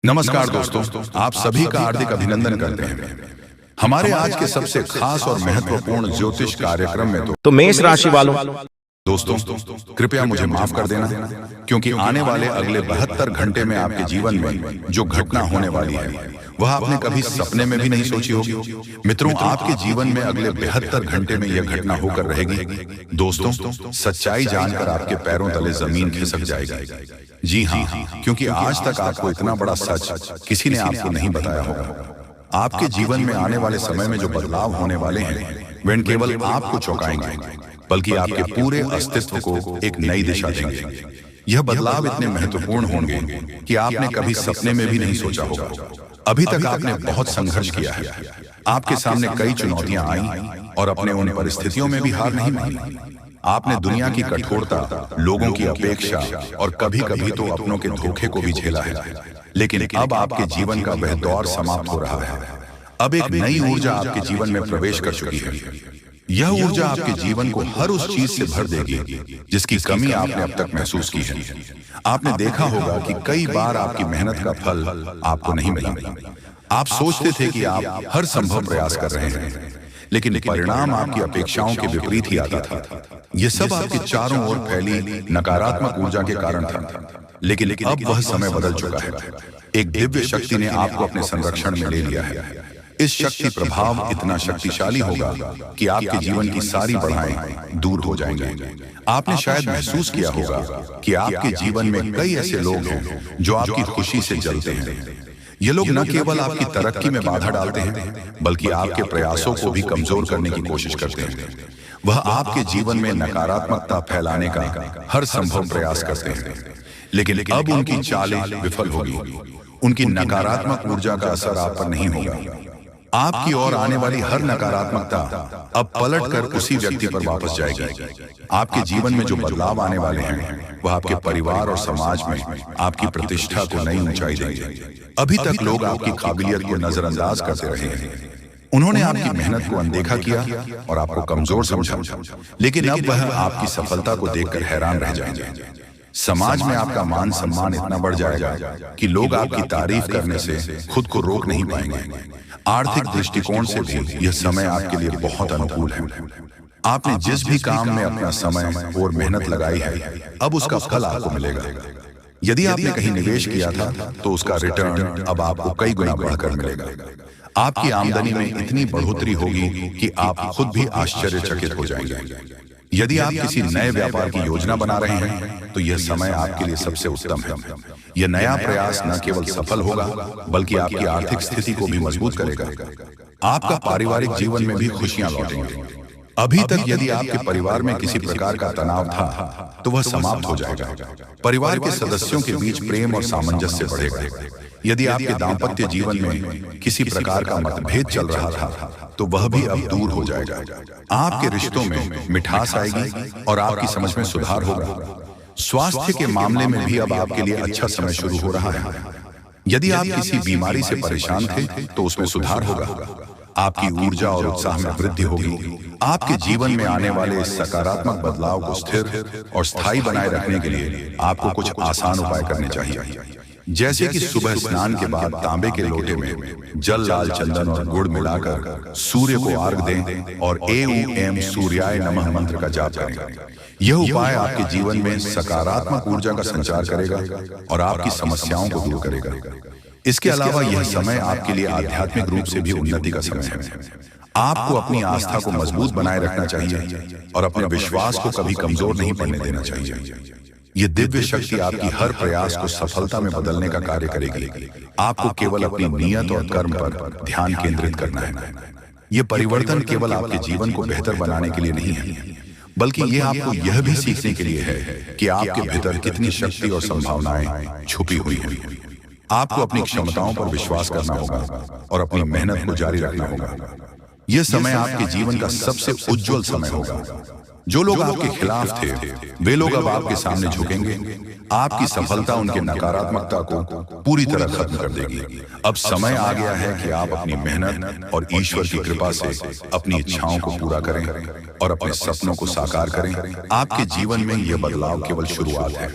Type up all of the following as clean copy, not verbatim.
नमस्कार दोस्तों, आप सभी का हार्दिक अभिनंदन करते हैं। हमारे आज के सबसे खास और महत्वपूर्ण ज्योतिष कार्यक्रम में तो मेष राशि वालों, दोस्तों कृपया मुझे माफ कर देना, क्योंकि आने वाले अगले 72 घंटे में आपके जीवन में जो घटना होने वाली है वह आपने कभी सपने में भी नहीं सोची होगी। मित्रों, आपके जीवन में अगले 72 घंटे में यह घटना होकर रहेगी। दोस्तों, सच्चाई जानकर आपके पैरों तले जमीन खिसक जाएगी। जी हाँ, क्योंकि आज तक आपको इतना बड़ा सच किसी ने आपको नहीं बताया होगा। आपके जीवन में आने वाले समय में जो बदलाव होने वाले हैं वे केवल आपको चौंकाएंगे, बल्कि आपके पूरे अस्तित्व को एक नई दिशा देंगे। यह बदलाव इतने महत्वपूर्ण होंगे कि आपने कभी सपने में भी नहीं सोचा होगा। अभी तक आपने बहुत संघर्ष किया है, आपके सामने कई चुनौतियां आई और अपने उन परिस्थितियों में भी हार नहीं मानी। आपने दुनिया की कठोरता, लोगों की अपेक्षा और कभी कभी तो अपनों के धोखे को भी झेला है, लेकिन अब आपके जीवन का वह दौर समाप्त हो रहा है। अब एक नई ऊर्जा आपके जीवन में प्रवेश कर चुकी है। यह ऊर्जा आपके जीवन को हर उस चीज से भर देगी जिसकी कमी आपने अब तक महसूस की है। आपने देखा होगा कि कई बार आपकी मेहनत का फल आपको नहीं मिला। आप सोचते थे कि आप हर संभव प्रयास कर रहे हैं, लेकिन परिणाम आपकी अपेक्षाओं के विपरीत ही आता था। यह सब आपकी चारों ओर फैली नकारात्मक ऊर्जा के कारण था। लेकिन अब वह समय बदल चुका है। एक दिव्य शक्ति ने आपको अपने संरक्षण में ले लिया है। इस शक्ति प्रभाव इतना शक्तिशाली होगा कि आपके जीवन की सारी बाधाएं दूर हो जाएंगे। आपने शायद महसूस किया होगा कि आपके जीवन में कई ऐसे लोग हैं जो आपकी खुशी से जलते हैं। ये लोग न केवल आपकी तरक्की में बाधा डालते हैं, बल्कि आपके प्रयासों को भी कमजोर करने की कोशिश करते हैं। वह आपके जीवन में नकारात्मकता फैलाने का हर संभव प्रयास करते हैं, लेकिन अब उनकी चालें विफल होगी। उनकी नकारात्मक ऊर्जा का असर आप पर नहीं होगा। आपकी ओर आने वाली हर नकारात्मकता अब पलटकर उसी व्यक्ति पर वापस जाएगी। आपके जीवन में जो बदलाव आने वाले हैं वह आपके परिवार और समाज में आपकी प्रतिष्ठा को नई ऊंचाई देंगे। अभी तक लोग आपकी काबिलियत को नजरअंदाज करते रहे हैं। उन्होंने आपकी मेहनत को अनदेखा किया और आपको कमजोर समझा, लेकिन अब वह आपकी सफलता को देखकर हैरान रह जाएंगे। समाज में आपका मान सम्मान इतना बढ़ जाएगा कि लोग आपकी तारीफ करने से खुद को रोक नहीं पाएंगे। आर्थिक दृष्टिकोण से भी यह समय आपके लिए बहुत अनुकूल है। आपने जिस भी काम में अपना समय और मेहनत लगाई है, अब उसका फल आपको मिलेगा। यदि आपने कहीं निवेश किया था तो उसका रिटर्न अब आपको कई गुना बढ़कर मिलेगा। आपकी आमदनी में इतनी बढ़ोतरी होगी कि आप खुद भी आश्चर्यचकित हो जाएंगे। यदि आप किसी नए व्यापार की योजना बना रहे हैं तो यह समय आपके लिए सबसे उत्तम है। यह नया प्रयास न केवल सफल होगा, बल्कि आपकी आर्थिक स्थिति को भी मजबूत करेगा। आपका पारिवारिक जीवन में भी खुशियां लौटेंगी। अभी तक यदि आपके परिवार में किसी प्रकार का तनाव था तो वह समाप्त हो जाएगा। परिवार के सदस्यों के बीच प्रेम और सामंजस्य बढ़ेगा। यदि आपके दाम्पत्य जीवन में किसी प्रकार का मतभेद चल रहा था तो वह भी अब दूर हो जाएगा। आपके रिश्तों में मिठास आएगी और आपकी समझ में सुधार होगा। स्वास्थ्य के मामले में भी अब आपके लिए अच्छा समय शुरू हो रहा है। यदि आप किसी बीमारी से परेशान थे तो उसमें सुधार होगा। आपकी ऊर्जा और उत्साह में वृद्धि होगी। आपके जीवन में आने वाले इस सकारात्मक बदलाव को स्थिर और स्थायी बनाए रखने के लिए आपको कुछ आसान उपाय करने चाहिए, जैसे कि सुबह स्नान के बाद तांबे के लोटे में जल, लाल चंदन और गुड़ मिलाकर सूर्य को अर्घ दें और एम सूर्याय नमः मंत्र का जाप करें। यह उपाय आपके जीवन में सकारात्मक ऊर्जा का संचार करेगा और आपकी समस्याओं को दूर करेगा। इसके अलावा यह समय आपके लिए आध्यात्मिक रूप से भी उन्नति का समय है। आपको अपनी आस्था को मजबूत बनाए रखना चाहिए और अपने विश्वास को कभी कमजोर नहीं पड़ने देना चाहिए। यह दिव्य शक्ति आपकी हर प्रयास को सफलता में बदलने का कार्य करेगी। आपको केवल अपनी नियत और कर्म पर ध्यान केंद्रित करना है। यह परिवर्तन केवल आपके जीवन को बेहतर बनाने के लिए नहीं है, बल्कि यह आपको यह भी सीखने के लिए है कि आपके भीतर कितनी शक्ति और संभावनाएं छुपी हुई हैं। आपको अपनी क्षमताओं पर विश्वास करना होगा और अपनी मेहनत को जारी रखना होगा। यह समय आपके जीवन का सबसे उज्जवल समय होगा। जो लोग आपके खिलाफ थे वे लोग अब आपके सामने झुकेंगे। आपकी सफलता उनके नकारात्मकता को पूरी तरह खत्म कर देगी। अब समय आ गया है कि आप अपनी मेहनत और ईश्वर की कृपा से अपनी इच्छाओं को पूरा करें और अपने सपनों को साकार करें। आपके जीवन में यह बदलाव केवल शुरुआत है।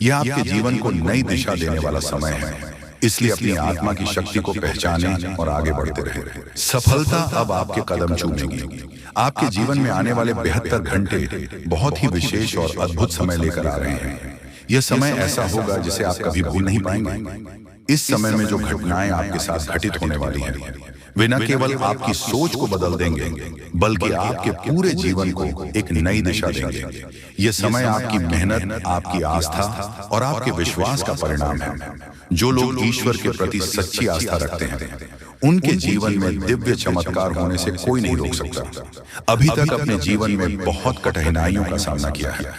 यह आपके जीवन को नई दिशा देने वाला समय है। इसलिए अपनी आत्मा की शक्ति को पहचानें और आगे बढ़ते रहें। सफलता अब आपके कदम चूमेगी। आपके जीवन में आने वाले 72 घंटे बहुत ही विशेष और अद्भुत समय लेकर आ रहे हैं। यह समय ऐसा होगा जिसे आप कभी भूल नहीं पाएंगे। इस समय में जो घटनाएं आपके साथ घटित होने वाली हैं, वे न केवल आपकी सोच को बदल देंगे, बल्कि आपके पूरे जीवन को एक नई दिशा देंगे। यह समय आपकी मेहनत, आपकी आस्था और आपके विश्वास का परिणाम है। जो लोग ईश्वर के प्रति सच्ची आस्था रखते हैं, उनके जीवन में दिव्य चमत्कार होने से कोई नहीं रोक सकता। अभी तक अपने जीवन में बहुत कठिनाइयों का सामना किया है।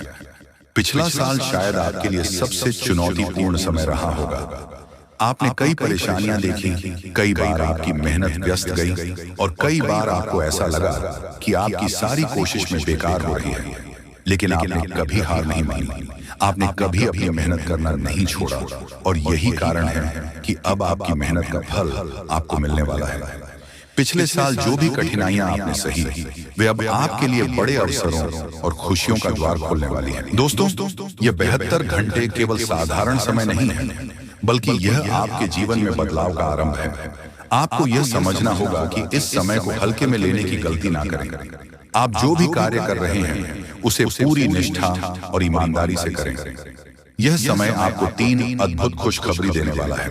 पिछला साल शायद आपके लिए सबसे चुनौतीपूर्ण समय रहा होगा। आपने कई परेशानियां देखी, कई बार आपकी मेहनत व्यस्त गई और कई बार आपको ऐसा लगा कि आपकी सारी कोशिश में बेकार हो रही है। लेकिन आपने कभी हार नहीं मानी, आपने कभी अपनी मेहनत करना नहीं छोड़ा, और यही कारण है कि अब आपकी मेहनत का फल आपको मिलने वाला है। पिछले साल जो भी कठिनाइयां आपने सही, वे अब आपके लिए बड़े अवसरों और खुशियों का द्वार खोलने वाली हैं। दोस्तों, ये 72 घंटे केवल साधारण समय नहीं है, बल्कि यह आपके जीवन में बदलाव का आरंभ है। आपको यह समझना होगा कि इस समय को हल्के में लेने की गलती ना करें। आप जो भी कार्य कर रहे हैं, उसे पूरी निष्ठा और ईमानदारी से करें। यह समय आपको 3 अद्भुत खुशखबरी देने वाला है।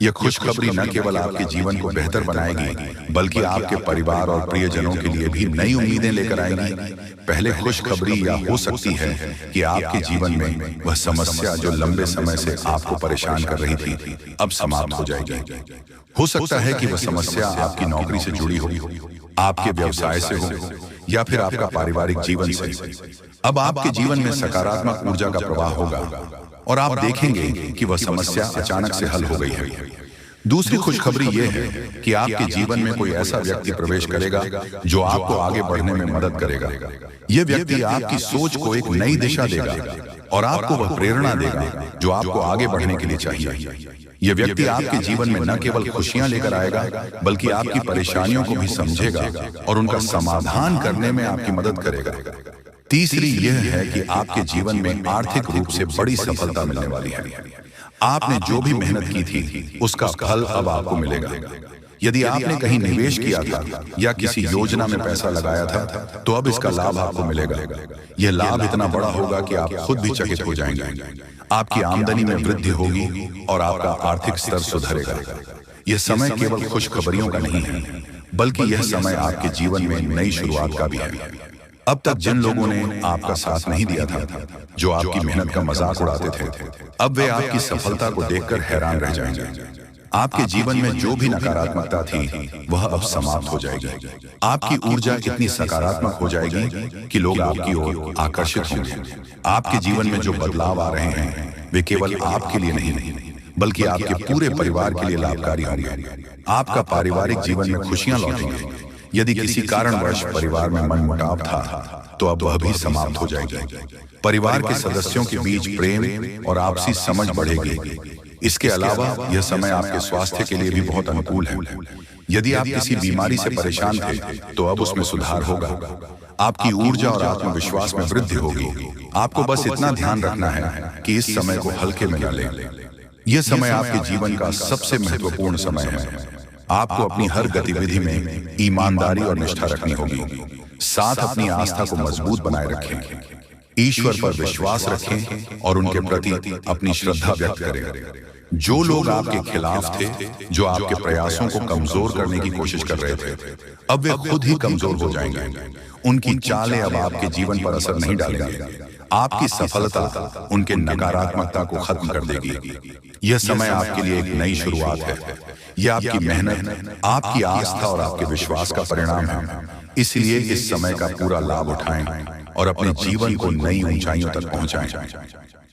यह खुशखबरी न केवल आपके जीवन को बेहतर बनाएगी, बल्कि आपके परिवार और प्रियजनों के लिए भी नई उम्मीदें लेकर आएगी। पहले खुशखबरी यह हो सकती है कि आपके जीवन में वह समस्या जो लंबे समय से आपको परेशान कर रही थी, अब समाप्त हो जाएगी। हो सकता है कि वह समस्या आपकी नौकरी से जुड़ी हो, आपके व्यवसाय से हो, या फिर आपका पारिवारिक जीवन से। अब आपके जीवन में सकारात्मक ऊर्जा का प्रवाह होगा और आप देखेंगे कि वह समस्या अचानक से हल हो गई है। दूसरी खुशखबरी यह है कि आपके जीवन में कोई ऐसा व्यक्ति प्रवेश करेगा जो आपको आगे बढ़ने में मदद करेगा। यह व्यक्ति आपकी सोच को एक नई दिशा देगा और आपको वह प्रेरणा देगा जो आपको आगे बढ़ने के लिए चाहिए। यह व्यक्ति आपके जीवन में न केवल खुशियां लेकर आएगा, बल्कि आपकी परेशानियों को भी समझेगा और उनका समाधान करने में आपकी मदद करेगा। तीसरी यह है कि आपके जीवन में आर्थिक रूप से बड़ी सफलता मिलने वाली है। आपने जो भी मेहनत की थी, उसका फल अब आपको मिलेगा। यदि आपने कहीं निवेश किया था या किसी योजना में पैसा लगाया था, तो अब इसका लाभ आपको मिलेगा। यह लाभ इतना बड़ा होगा कि आप खुद भी चकित हो जाएंगे। आपकी आमदनी में वृद्धि होगी और आपका आर्थिक स्तर सुधरेगा। यह समय केवल खुशखबरियों का नहीं है, बल्कि यह समय आपके जीवन में नई शुरुआत का भी है। अब तक जिन लोगों ने आपका साथ नहीं दिया था, जो आपकी मेहनत का मजाक उड़ाते थे, अब वे आपकी सफलता को देखकर हैरान रह जाएंगे। आपके जीवन में जो भी नकारात्मकता थी, वह अब समाप्त हो जाएगी। आपकी ऊर्जा इतनी सकारात्मक हो जाएगी कि लोग आपकी ओर आकर्षित होंगे। आपके जीवन में जो बदलाव आ रहे हैं, वे केवल आपके लिए नहीं, बल्कि आपके पूरे परिवार के लिए लाभकारी होंगे। आपका पारिवारिक जीवन में खुशियां लौटेंगी। यदि किसी कारणवश परिवार में मनमुटाव था, तो अब वह भी समाप्त हो जाएगी। परिवार के सदस्यों के बीच प्रेम और आपसी समझ बढ़ेगी। इसके अलावा यह समय आपके स्वास्थ्य के लिए भी बहुत अनुकूल है। यदि आप किसी बीमारी से परेशान थे, तो अब उसमें सुधार होगा। आपकी ऊर्जा और आत्मविश्वास में वृद्धि होगी। आपको बस इतना ध्यान रखना है कि इस समय को हल्के में न लें। यह समय आपके जीवन का सबसे महत्वपूर्ण समय है। आपको अपनी हर गतिविधि में ईमानदारी और निष्ठा रखनी होगी। साथ अपनी आस्था को मजबूत बनाए रखें, ईश्वर पर विश्वास रखें और उनके प्रति अपनी श्रद्धा व्यक्त करें। जो लोग आपके खिलाफ थे, जो आपके प्रयासों को कमजोर करने की कोशिश कर रहे थे, अब वे खुद ही कमजोर हो जाएंगे। उनकी चालें अब आपके जीवन पर असर नहीं डालेंगी। आपकी सफलता उनके नकारात्मकता को खत्म कर देगी। यह समय आपके लिए एक नई शुरुआत है। यह आपकी मेहनत, आपकी आस्था और आपके विश्वास का परिणाम है। इसलिए इस समय का पूरा लाभ उठाएं और अपने जीवन को नई ऊंचाइयों तक पहुंचाएं।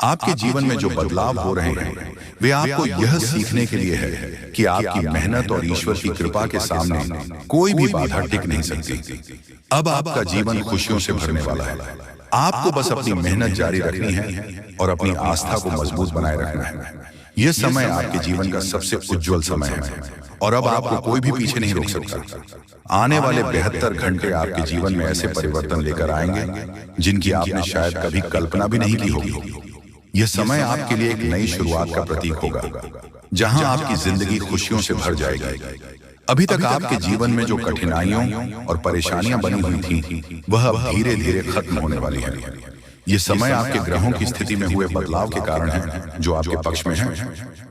आपके जीवन में जो बदलाव हो रहे हैं, वे आपको यह सीखने के लिए है कि आपकी मेहनत और ईश्वर की कृपा के सामने कोई भी बाधा टिक नहीं सकती। अब आपका जीवन खुशियों से भरने वाला है। आपको बस अपनी मेहनत जारी रखनी है और अपनी आस्था को मजबूत बनाए रखना है। यह समय आपके जीवन का सबसे उज्जवल समय है और अब आपको कोई भी पीछे नहीं रोक सकता। आने वाले 72 घंटे आपके जीवन में ऐसे परिवर्तन लेकर आएंगे जिनकी आपने शायद कभी कल्पना भी नहीं की होगी। यह समय आपके लिए एक नई शुरुआत का प्रतीक होगा। जहां आपकी जिंदगी खुशियों से भर जाएगी। अभी तक आपके जीवन में जो कठिनाइयों और परेशानियां बनी हुई थी, वह अब धीरे धीरे खत्म होने वाली है। ये समय आपके ग्रहों की स्थिति में हुए बदलाव के कारण है, जो आपके पक्ष में है।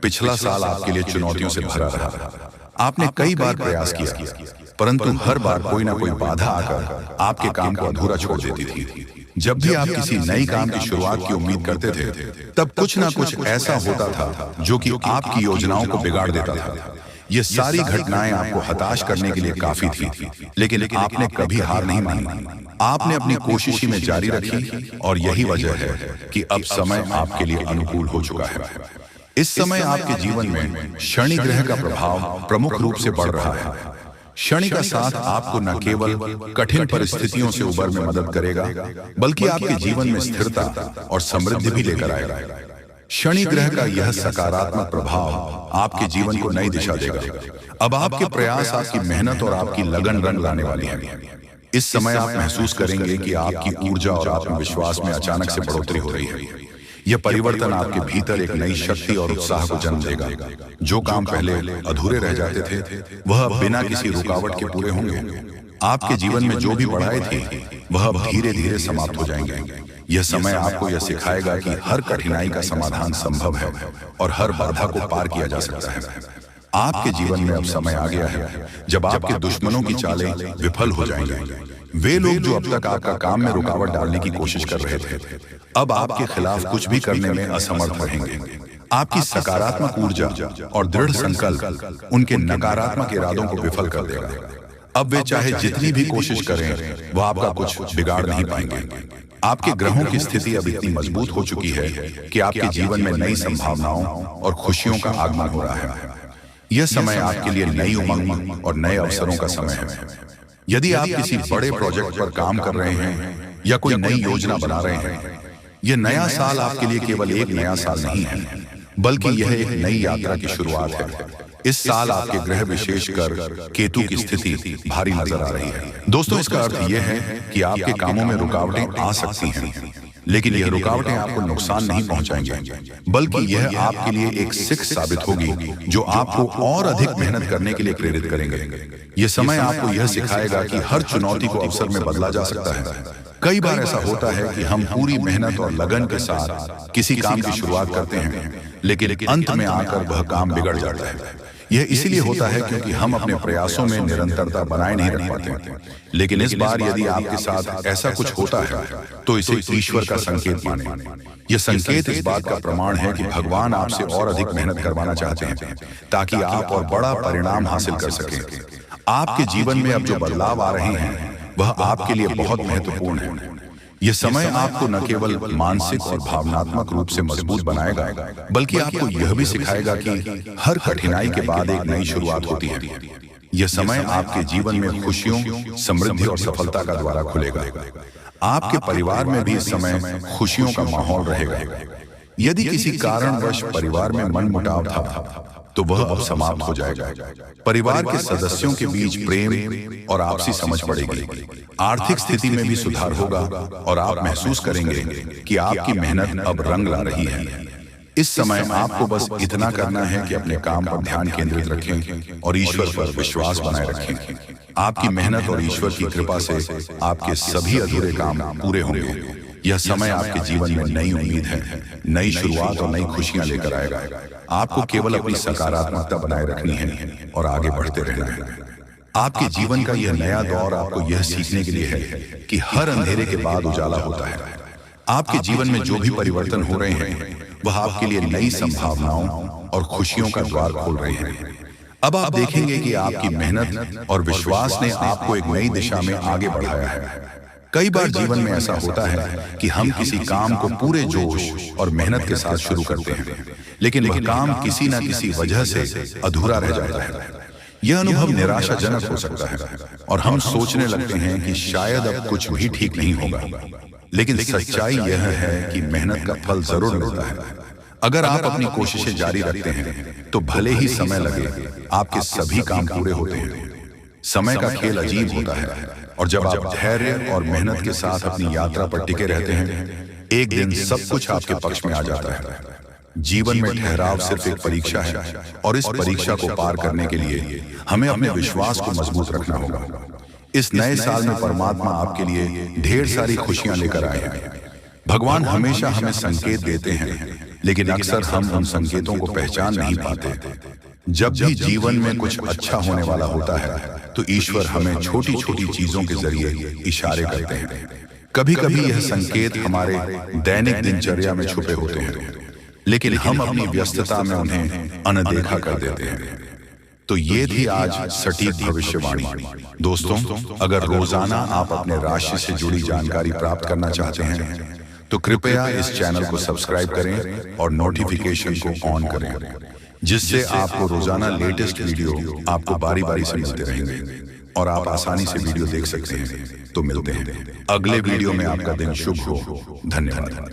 पिछला साल आपके लिए चुनौतियों से भरा रहा। आपने कई बार प्रयास किया, परंतु हर बार कोई ना कोई बाधा आकर आपके काम को अधूरा छोड़ देती थी। जब भी आप किसी नई काम की शुरुआत की उम्मीद करते थे, तब कुछ ना कुछ ऐसा होता था जो कि आपकी योजनाओं को बिगाड़ देता था। ये सारी घटनाएं आपको हताश करने के लिए काफी थी, लेकिन आपने कभी हार नहीं मानी। आपने अपनी कोशिश में जारी रखी, और यही वजह है कि अब समय आपके लिए अनुकूल हो चुका है। इस समय आपके जीवन में शनि ग्रह का प्रभाव प्रमुख रूप से बढ़ रहा है। शनि का साथ आपको न केवल कठिन परिस्थितियों से उबरने में मदद करेगा, बल्कि आपके जीवन में स्थिरता और समृद्धि भी लेकर आएगा। शनि ग्रह का यह सकारात्मक प्रभाव आपके जीवन को नई दिशा देगा। अब आपके प्रयास, आपकी मेहनत और आपकी लगन रंग लाने वाली है। इस समय आप महसूस करेंगे कि आपकी ऊर्जा और आत्मविश्वास में अचानक से बढ़ोतरी हो रही है। यह परिवर्तन आपके भीतर एक नई शक्ति और उत्साह को जन्म देगा। जो काम पहले अधूरे रह जाते थे, वह अब बिना किसी रुकावट के पूरे होंगे। आपके जीवन में जो भी बढ़ाए थे, वह अब धीरे धीरे समाप्त हो जाएंगे। यह समय आपको यह सिखाएगा कि हर कठिनाई का समाधान संभव है और हर बाधा को पार किया जा सकता है। आपके जीवन में अब समय आ गया है जब आपके दुश्मनों की चालें विफल हो जाएंगी। वे लोग जो अब तक आपका काम में रुकावट डालने की कोशिश कर रहे थे, अब आपके खिलाफ कुछ भी करने में असमर्थ रहेंगे। आपकी सकारात्मक ऊर्जा और दृढ़ संकल्प उनके नकारात्मक इरादों को विफल कर देगा। अब वे चाहे जितनी भी कोशिश करें, वह आपका कुछ बिगाड़ नहीं पाएंगे। आपके ग्रहों की स्थिति अब इतनी मजबूत हो चुकी है कि आपके जीवन में नई संभावनाओं और खुशियों का आगमन हो रहा है। यह समय आपके लिए नई उमंग और नए अवसरों का समय है। यदि आप किसी बड़े प्रोजेक्ट पर काम कर रहे हैं या कोई नई योजना बना रहे हैं, यह नया साल आपके लिए केवल एक नया साल नहीं है, बल्कि यह एक नई यात्रा की शुरुआत है। इस साल आपके ग्रह, विशेषकर केतु की स्थिति भारी नजर आ रही है। दोस्तों, इसका अर्थ यह है कि आपके कामों में रुकावटें आ सकती हैं, लेकिन यह रुकावटें आपको नुकसान नहीं पहुंचाएंगी, बल्कि यह आपके लिए एक सीख साबित होगी जो आपको और अधिक मेहनत करने के लिए प्रेरित करेंगे। यह समय आपको यह सिखाएगा कि हर चुनौती को अवसर में बदला जा सकता है। कई बार ऐसा होता है कि हम पूरी मेहनत और लगन के साथ किसी काम की शुरुआत करते हैं, लेकिन अंत में आकर वह काम बिगड़ जाता है। यह इसीलिए होता है क्योंकि हम अपने प्रयासों में निरंतरता बनाए नहीं रख पाते। लेकिन इस बार यदि आपके साथ ऐसा कुछ होता है, तो इसे ईश्वर का संकेत माने। यह संकेत इस बात का प्रमाण है कि भगवान आपसे और अधिक मेहनत करवाना चाहते हैं, ताकि आप और बड़ा परिणाम हासिल कर सकें। आपके जीवन में अब जो बदलाव आ रहे हैं, वह आपके लिए बहुत महत्वपूर्ण है। यह समय आपको न केवल मानसिक और भावनात्मक रूप से मजबूत बनाएगा, बल्कि आपको यह भी सिखाएगा कि हर कठिनाई के बाद एक नई शुरुआत होती है। यह समय आपके जीवन में खुशियों, समृद्धि और सफलता का द्वार खुलेगा। आपके परिवार में भी इस समय खुशियों का माहौल रहेगा। यदि किसी कारणवश परिवार में मनमुटाव था, तो वह अब समाप्त हो जाएगा। परिवार के सदस्यों के बीच प्रेम और आपसी समझ बढ़ेगी। आर्थिक स्थिति में भी सुधार होगा और आप महसूस करेंगे कि आपकी मेहनत अब रंग ला रही है। इस समय आपको बस इतना करना है कि अपने काम पर ध्यान केंद्रित रखें और ईश्वर पर विश्वास बनाए रखें। आपकी मेहनत और ईश्वर की कृपा से आपके सभी अधूरे काम पूरे होंगे। यह समय आपके जीवन में नई उम्मीद है, नई शुरुआत और नई खुशियां लेकर आएगा। आपको केवल अपनी सकारात्मकता बनाए रखनी है और आगे बढ़ते रहना है। आपके जीवन का यह नया दौर आपको यह सीखने के लिए है कि हर अंधेरे के बाद उजाला होता है। आपके जीवन में जो भी परिवर्तन हो रहे हैं, वह आपके लिए नई संभावनाओं और खुशियों का द्वार खोल रहे हैं। अब आप देखेंगे कि आपकी मेहनत और विश्वास ने आपको एक नई दिशा में आगे बढ़ाया है। कई बार जीवन में ऐसा होता है कि हम किसी काम को पूरे जोश और मेहनत के साथ शुरू करते हैं, लेकिन वह काम किसी न किसी वजह से अधूरा रह जाता है। यह अनुभव निराशाजनक हो सकता है और हम सोचने लगते हैं कि शायद अब कुछ भी ठीक नहीं होगा। लेकिन सच्चाई यह है कि मेहनत का फल जरूर मिलता है। अगर आप अपनी कोशिशें जारी रखते हैं, तो भले ही समय लगे, आपके सभी काम पूरे होते हैं। समय का खेल अजीब होता है, और जब आप धैर्य और मेहनत के साथ अपनी यात्रा पर टिके रहते हैं, एक दिन सब कुछ आपके पक्ष में आ जाता है। जीवन में ठहराव सिर्फ एक परीक्षा है और इस परीक्षा को पार करने के लिए हमें अपने विश्वास को मजबूत रखना होगा। इस नए साल में परमात्मा आपके लिए ढेर सारी खुशियां लेकर आए हैं। भगवान हमेशा हमें संकेत देते हैं, लेकिन अक्सर हम उन संकेतों को पहचान नहीं पाते। जब भी जीवन में कुछ अच्छा होने वाला होता है तो ईश्वर हमें छोटी छोटी चीजों के जरिए इशारे करते हैं। कभी कभी यह संकेत हमारे दैनिक दिनचर्या में छुपे होते हैं, लेकिन हम अपनी व्यस्तता में उन्हें अनदेखा कर देते हैं। तो ये थी आज सटीक भविष्यवाणी। दोस्तों, अगर रोजाना आप अपने राशि से जुड़ी जानकारी प्राप्त करना चाहते हैं तो कृपया इस चैनल को सब्सक्राइब करें और नोटिफिकेशन को ऑन करें, जिससे आपको रोजाना लेटेस्ट वीडियो आपको बारी बारी से मिलते रहेंगे और आप आसानी से वीडियो देख सकते हैं। तो मिलते हैं अगले वीडियो में। आपका दिन शुभ हो। धन्यवाद।